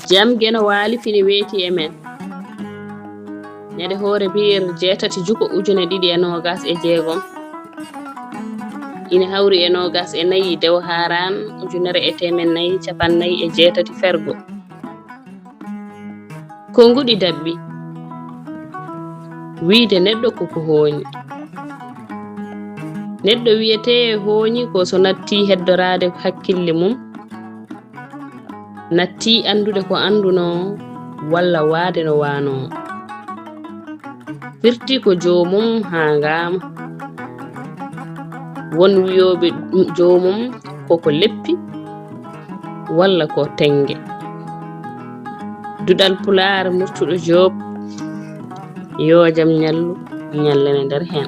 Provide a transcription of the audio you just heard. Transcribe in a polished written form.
jam geno waali fini weeti e men ñande hoore biir 6 juko ujune 2026 ina hawri e 24 dew haran ujunere e temen 456 fergo ko ngudi dabbi wiide neɗɗo koko hooñi neɗɗo wiyete hooñi ko so natti heddorade hakkille mum natti andude ko anduno walla waade no wano firti ko joomum haa ngama won wiyoɓe joomum koko leppi walla ko tenge dudal pulaar murtuɗo Joob yo jam ñallu ñallene nder hen